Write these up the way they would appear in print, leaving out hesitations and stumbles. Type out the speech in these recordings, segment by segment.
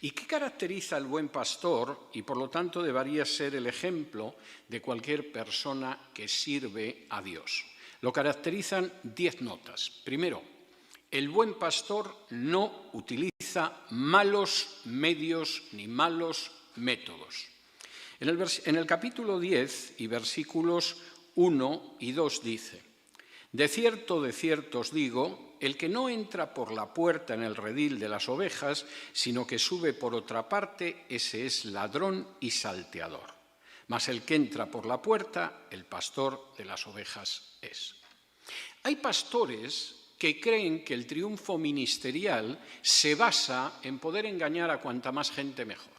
¿Y qué caracteriza al buen pastor? Y por lo tanto debería ser el ejemplo de cualquier persona que sirve a Dios. Lo caracterizan 10 notas. Primero, el buen pastor no utiliza malos medios ni malos métodos. En el capítulo 10 y versículos 1 y 2 dice: de cierto os digo, el que no entra por la puerta en el redil de las ovejas, sino que sube por otra parte, ese es ladrón y salteador. Mas el que entra por la puerta, el pastor de las ovejas es. Hay pastores que creen que el triunfo ministerial se basa en poder engañar a cuanta más gente mejor.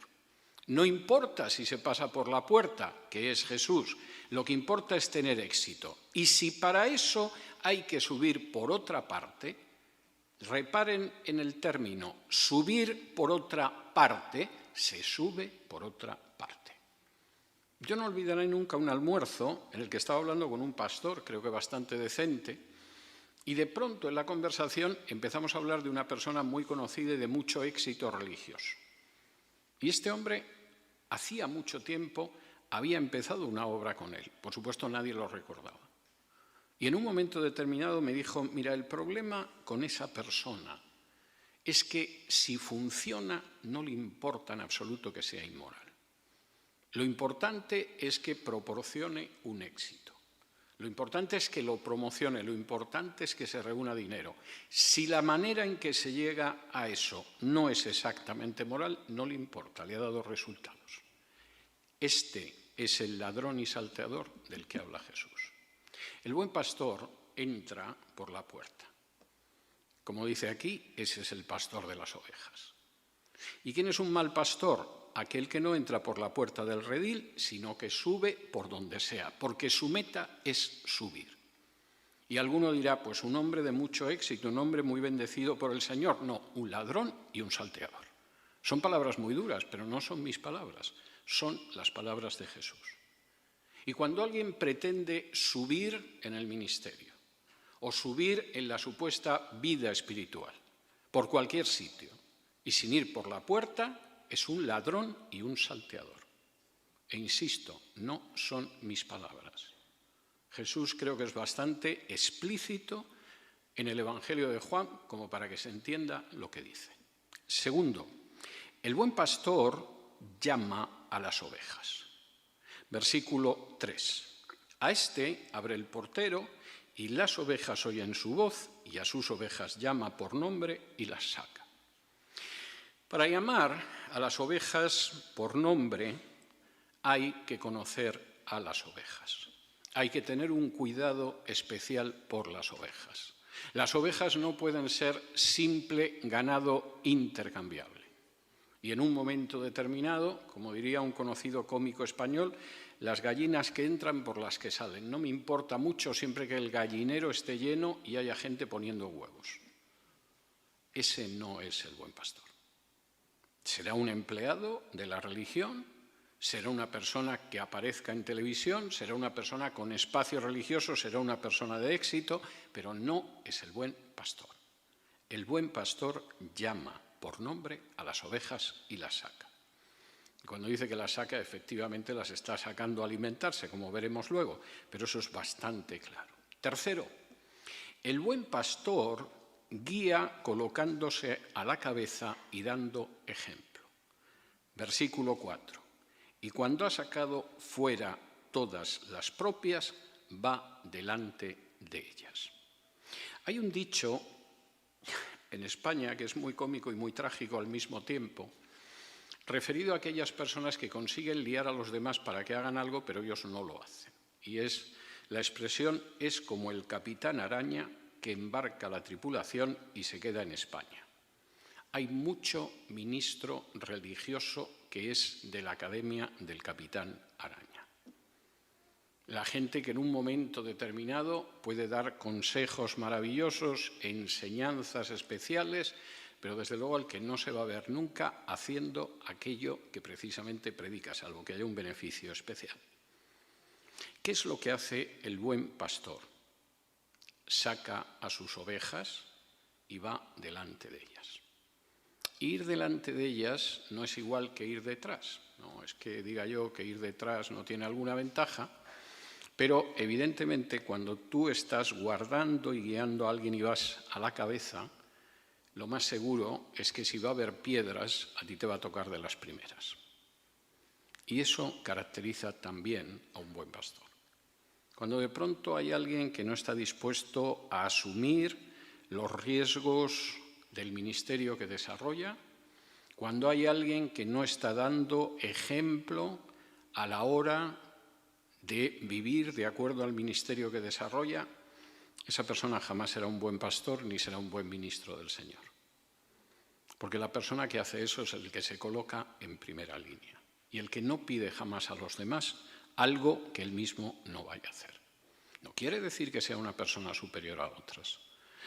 No importa si se pasa por la puerta, que es Jesús, lo que importa es tener éxito. Y si para eso hay que subir por otra parte, reparen en el término, subir por otra parte, se sube por otra parte. Yo no olvidaré nunca un almuerzo en el que estaba hablando con un pastor, creo que bastante decente, y de pronto en la conversación empezamos a hablar de una persona muy conocida y de mucho éxito religioso. Y este hombre hacía mucho tiempo había empezado una obra con él. Por supuesto, nadie lo recordaba. Y en un momento determinado me dijo: mira, el problema con esa persona es que si funciona no le importa en absoluto que sea inmoral. Lo importante es que proporcione un éxito. Lo importante es que lo promocione, lo importante es que se reúna dinero. Si la manera en que se llega a eso no es exactamente moral, no le importa, le ha dado resultados. Este es el ladrón y salteador del que habla Jesús. El buen pastor entra por la puerta. Como dice aquí, ese es el pastor de las ovejas. ¿Y quién es un mal pastor? Aquel que no entra por la puerta del redil, sino que sube por donde sea, porque su meta es subir. Y alguno dirá, pues un hombre de mucho éxito, un hombre muy bendecido por el Señor. No, un ladrón y un salteador. Son palabras muy duras, pero no son mis palabras, son las palabras de Jesús. Y cuando alguien pretende subir en el ministerio o subir en la supuesta vida espiritual, por cualquier sitio, y sin ir por la puerta, es un ladrón y un salteador. E insisto, no son mis palabras. Jesús creo que es bastante explícito en el Evangelio de Juan como para que se entienda lo que dice. Segundo, el buen pastor llama a las ovejas. Versículo 3. A este abre el portero y las ovejas oyen su voz y a sus ovejas llama por nombre y las saca. Para llamar a las ovejas por nombre hay que conocer a las ovejas. Hay que tener un cuidado especial por las ovejas. Las ovejas no pueden ser simple ganado intercambiable. Y en un momento determinado, como diría un conocido cómico español, las gallinas que entran por las que salen. No me importa mucho siempre que el gallinero esté lleno y haya gente poniendo huevos. Ese no es el buen pastor. Será un empleado de la religión, será una persona que aparezca en televisión, será una persona con espacio religioso, será una persona de éxito, pero no es el buen pastor. El buen pastor llama por nombre a las ovejas y las saca. Cuando dice que las saca, efectivamente las está sacando a alimentarse, como veremos luego, pero eso es bastante claro. Tercero, el buen pastor guía colocándose a la cabeza y dando ejemplo. Versículo 4. Y cuando ha sacado fuera todas las propias, va delante de ellas. Hay un dicho en España que es muy cómico y muy trágico al mismo tiempo, referido a aquellas personas que consiguen liar a los demás para que hagan algo, pero ellos no lo hacen. Y la expresión es como el capitán araña que embarca la tripulación y se queda en España. Hay mucho ministro religioso que es de la academia del capitán araña. La gente que en un momento determinado puede dar consejos maravillosos, enseñanzas especiales, pero desde luego el que no se va a ver nunca haciendo aquello que precisamente predica, salvo que haya un beneficio especial. ¿Qué es lo que hace el buen pastor? Saca a sus ovejas y va delante de ellas. Ir delante de ellas no es igual que ir detrás. No es que diga yo que ir detrás no tiene alguna ventaja, pero evidentemente cuando tú estás guardando y guiando a alguien y vas a la cabeza, lo más seguro es que si va a haber piedras, a ti te va a tocar de las primeras. Y eso caracteriza también a un buen pastor. Cuando de pronto hay alguien que no está dispuesto a asumir los riesgos del ministerio que desarrolla, cuando hay alguien que no está dando ejemplo a la hora de vivir de acuerdo al ministerio que desarrolla, esa persona jamás será un buen pastor ni será un buen ministro del Señor. Porque la persona que hace eso es el que se coloca en primera línea y el que no pide jamás a los demás algo que él mismo no vaya a hacer. No quiere decir que sea una persona superior a otras.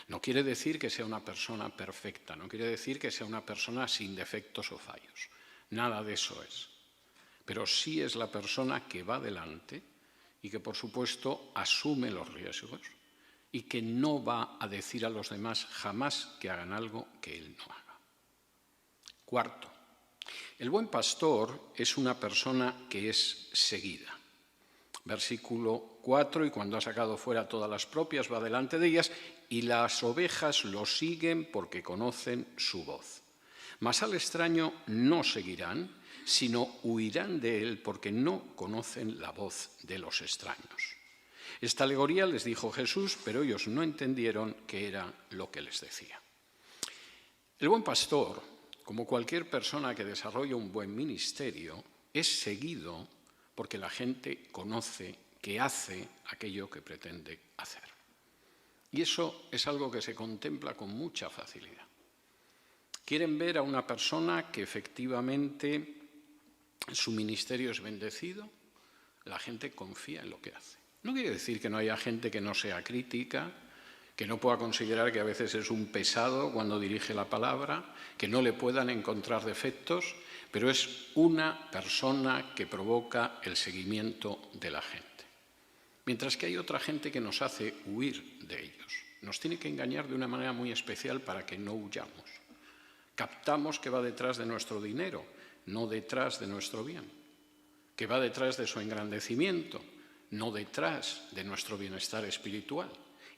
No quiere decir que sea una persona perfecta. No quiere decir que sea una persona sin defectos o fallos. Nada de eso es. Pero sí es la persona que va delante y que, por supuesto, asume los riesgos y que no va a decir a los demás jamás que hagan algo que él no haga. Cuarto, el buen pastor es una persona que es seguida. Versículo 4, y cuando ha sacado fuera todas las propias, va delante de ellas, y las ovejas lo siguen porque conocen su voz. Mas al extraño no seguirán, sino huirán de él porque no conocen la voz de los extraños. Esta alegoría les dijo Jesús, pero ellos no entendieron qué era lo que les decía. El buen pastor, como cualquier persona que desarrolla un buen ministerio, es seguido porque la gente conoce que hace aquello que pretende hacer. Y eso es algo que se contempla con mucha facilidad. Quieren ver a una persona que efectivamente su ministerio es bendecido, la gente confía en lo que hace. No quiere decir que no haya gente que no sea crítica, que no pueda considerar que a veces es un pesado cuando dirige la palabra, que no le puedan encontrar defectos, pero es una persona que provoca el seguimiento de la gente. Mientras que hay otra gente que nos hace huir de ellos. Nos tiene que engañar de una manera muy especial para que no huyamos. Captamos que va detrás de nuestro dinero, no detrás de nuestro bien. Que va detrás de su engrandecimiento, no detrás de nuestro bienestar espiritual.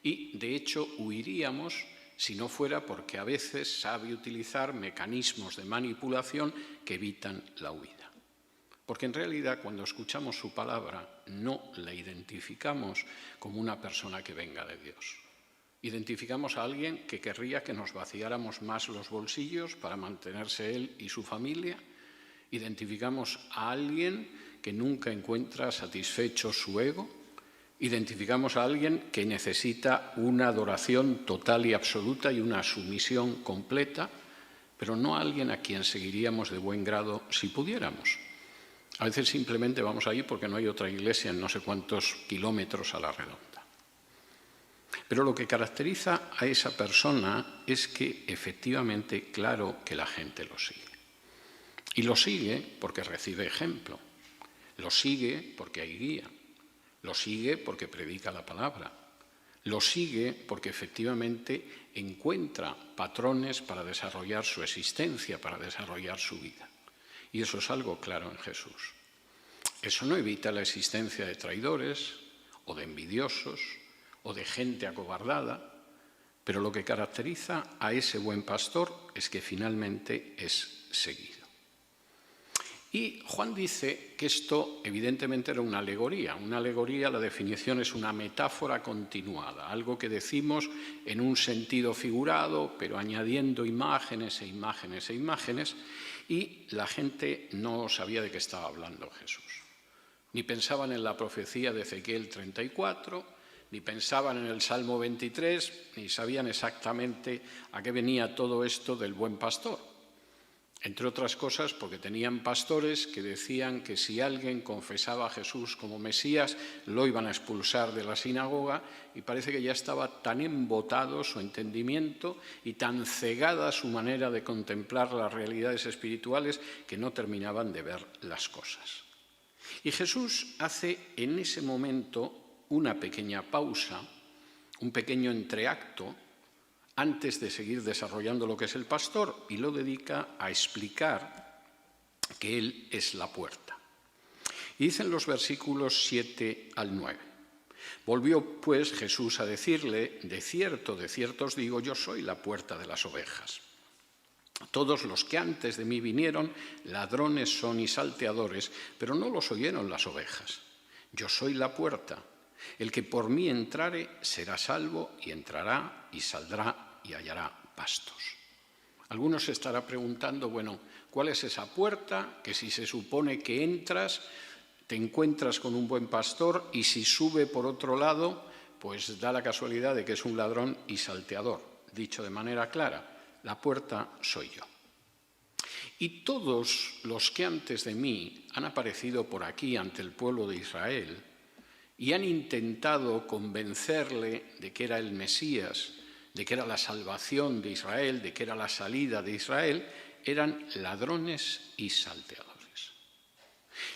Y, de hecho, huiríamos si no fuera porque a veces sabe utilizar mecanismos de manipulación que evitan la huida. Porque en realidad cuando escuchamos su palabra no la identificamos como una persona que venga de Dios. Identificamos a alguien que querría que nos vaciáramos más los bolsillos para mantenerse él y su familia. Identificamos a alguien que nunca encuentra satisfecho su ego. Identificamos a alguien que necesita una adoración total y absoluta y una sumisión completa, pero no a alguien a quien seguiríamos de buen grado si pudiéramos. A veces simplemente vamos allí porque no hay otra iglesia en no sé cuántos kilómetros a la redonda. Pero lo que caracteriza a esa persona es que efectivamente, claro que la gente lo sigue. Y lo sigue porque recibe ejemplo, lo sigue porque hay guía, lo sigue porque predica la palabra, lo sigue porque efectivamente encuentra patrones para desarrollar su existencia, para desarrollar su vida. Y eso es algo claro en Jesús. Eso no evita la existencia de traidores o de envidiosos o de gente acobardada, pero lo que caracteriza a ese buen pastor es que finalmente es seguido. Y Juan dice que esto evidentemente era una alegoría. Una alegoría, la definición es una metáfora continuada, algo que decimos en un sentido figurado, pero añadiendo imágenes e imágenes e imágenes, y la gente no sabía de qué estaba hablando Jesús. Ni pensaban en la profecía de Ezequiel 34, ni pensaban en el Salmo 23, ni sabían exactamente a qué venía todo esto del buen pastor. Entre otras cosas porque tenían pastores que decían que si alguien confesaba a Jesús como Mesías, lo iban a expulsar de la sinagoga, y parece que ya estaba tan embotado su entendimiento y tan cegada su manera de contemplar las realidades espirituales que no terminaban de ver las cosas. Y Jesús hace en ese momento una pequeña pausa, un pequeño entreacto, antes de seguir desarrollando lo que es el pastor, y lo dedica a explicar que Él es la puerta. Y dicen los versículos 7 al 9. Volvió pues Jesús a decirle: de cierto os digo, yo soy la puerta de las ovejas. Todos los que antes de mí vinieron, ladrones son y salteadores, pero no los oyeron las ovejas. Yo soy la puerta. El que por mí entrare será salvo, y entrará y saldrá y hallará pastos. Algunos se estará preguntando, bueno, ¿cuál es esa puerta? Que si se supone que entras, te encuentras con un buen pastor, y si sube por otro lado, pues da la casualidad de que es un ladrón y salteador. Dicho de manera clara, la puerta soy yo. Y todos los que antes de mí han aparecido por aquí ante el pueblo de Israel y han intentado convencerle de que era el Mesías, de que era la salvación de Israel, de que era la salida de Israel, eran ladrones y salteadores.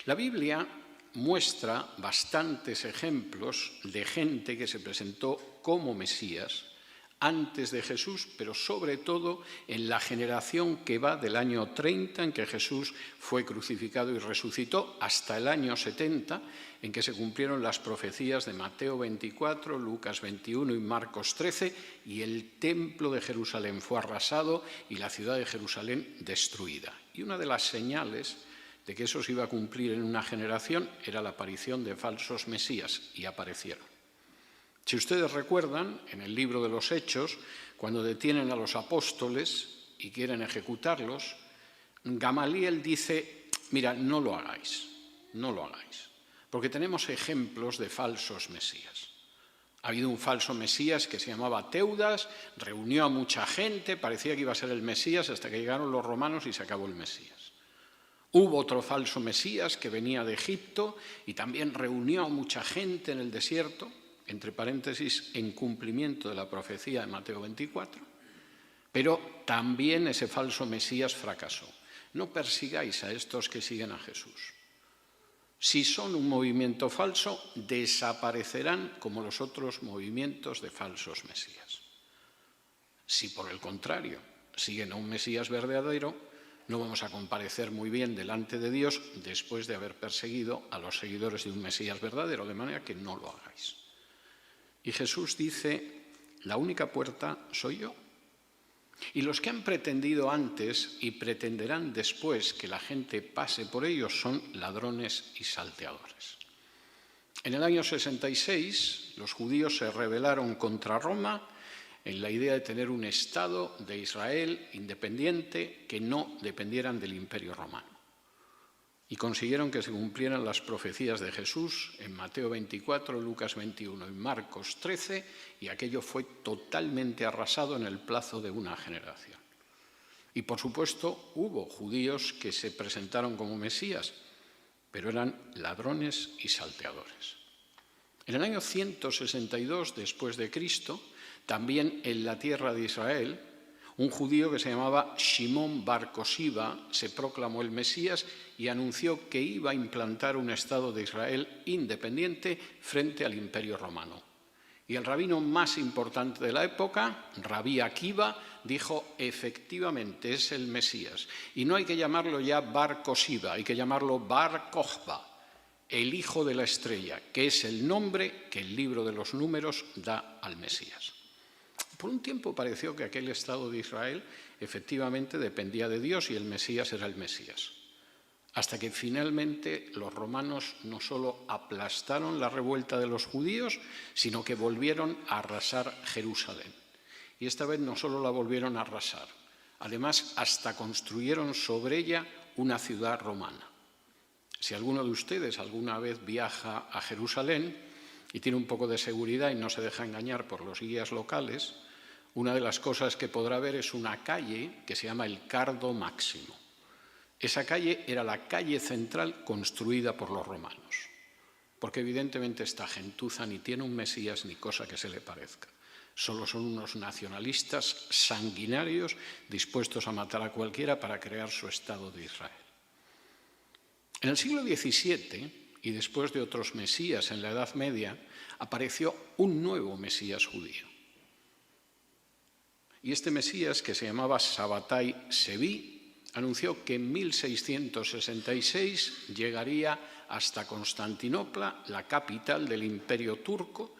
La Biblia muestra bastantes ejemplos de gente que se presentó como Mesías antes de Jesús, pero sobre todo en la generación que va del año 30, en que Jesús fue crucificado y resucitó, hasta el año 70, en que se cumplieron las profecías de Mateo 24, Lucas 21 y Marcos 13, y el templo de Jerusalén fue arrasado y la ciudad de Jerusalén destruida. Y una de las señales de que eso se iba a cumplir en una generación era la aparición de falsos mesías, y aparecieron. Si ustedes recuerdan, en el libro de los Hechos, cuando detienen a los apóstoles y quieren ejecutarlos, Gamaliel dice: mira, no lo hagáis, porque tenemos ejemplos de falsos mesías. Ha habido un falso mesías que se llamaba Teudas, reunió a mucha gente, parecía que iba a ser el Mesías, hasta que llegaron los romanos y se acabó el Mesías. Hubo otro falso mesías que venía de Egipto y también reunió a mucha gente en el desierto, entre paréntesis, en cumplimiento de la profecía de Mateo 24, pero también ese falso mesías fracasó. No persigáis a estos que siguen a Jesús. Si son un movimiento falso, desaparecerán como los otros movimientos de falsos mesías. Si por el contrario siguen a un mesías verdadero, no vamos a comparecer muy bien delante de Dios después de haber perseguido a los seguidores de un mesías verdadero, de manera que no lo hagáis. Y Jesús dice: la única puerta soy yo. Y los que han pretendido antes y pretenderán después que la gente pase por ellos son ladrones y salteadores. En el año 66, los judíos se rebelaron contra Roma en la idea de tener un Estado de Israel independiente que no dependieran del Imperio Romano. Y consiguieron que se cumplieran las profecías de Jesús en Mateo 24, Lucas 21 y Marcos 13, y aquello fue totalmente arrasado en el plazo de una generación. Y por supuesto hubo judíos que se presentaron como mesías, pero eran ladrones y salteadores. En el año 162 después de Cristo, también en la tierra de Israel, un judío que se llamaba Shimón bar Cosiba se proclamó el Mesías y anunció que iba a implantar un Estado de Israel independiente frente al Imperio Romano. Y el rabino más importante de la época, Rabí Akiva, dijo: efectivamente es el Mesías. Y no hay que llamarlo ya bar Cosiba, hay que llamarlo bar Kochba, el hijo de la estrella, que es el nombre que el libro de los Números da al Mesías. Por un tiempo pareció que aquel Estado de Israel efectivamente dependía de Dios y el Mesías era el Mesías. Hasta que finalmente los romanos no solo aplastaron la revuelta de los judíos, sino que volvieron a arrasar Jerusalén. Y esta vez no solo la volvieron a arrasar, además hasta construyeron sobre ella una ciudad romana. Si alguno de ustedes alguna vez viaja a Jerusalén y tiene un poco de seguridad y no se deja engañar por los guías locales, una de las cosas que podrá ver es una calle que se llama el Cardo Máximo. Esa calle era la calle central construida por los romanos, porque evidentemente esta gentuza ni tiene un Mesías ni cosa que se le parezca. Solo son unos nacionalistas sanguinarios dispuestos a matar a cualquiera para crear su Estado de Israel. En el siglo XVII, y después de otros mesías en la Edad Media, apareció un nuevo Mesías judío. Y este Mesías, que se llamaba Sabbatai Sevi, anunció que en 1666 llegaría hasta Constantinopla, la capital del Imperio turco,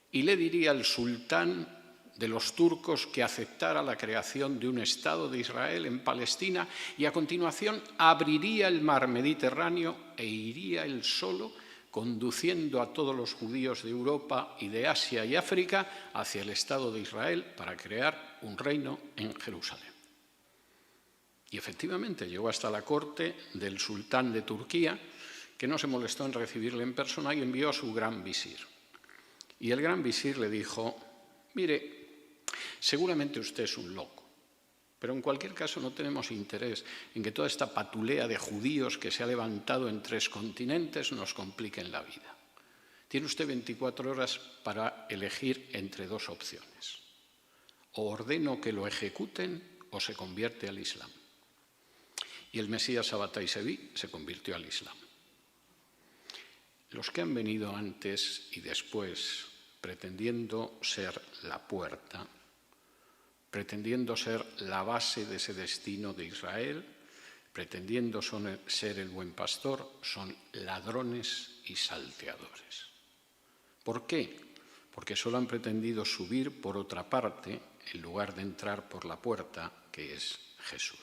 y le diría al sultán de los turcos que aceptara la creación de un Estado de Israel en Palestina y a continuación abriría el mar Mediterráneo e iría él solo conduciendo a todos los judíos de Europa y de Asia y África hacia el Estado de Israel para crear un reino en Jerusalén. Y efectivamente llegó hasta la corte del sultán de Turquía, que no se molestó en recibirle en persona y envió a su gran visir. Y el gran visir le dijo: mire, seguramente usted es un loco, pero en cualquier caso no tenemos interés en que toda esta patulea de judíos que se ha levantado en 3 continentes nos compliquen la vida. Tiene usted 24 horas para elegir entre 2 opciones. O ordeno que lo ejecuten o se convierte al Islam. Y el Mesías Sabbatai Sevi se convirtió al Islam. Los que han venido antes y después pretendiendo ser la puerta, pretendiendo ser la base de ese destino de Israel, pretendiendo ser el buen pastor, son ladrones y salteadores. ¿Por qué? Porque solo han pretendido subir por otra parte en lugar de entrar por la puerta, que es Jesús.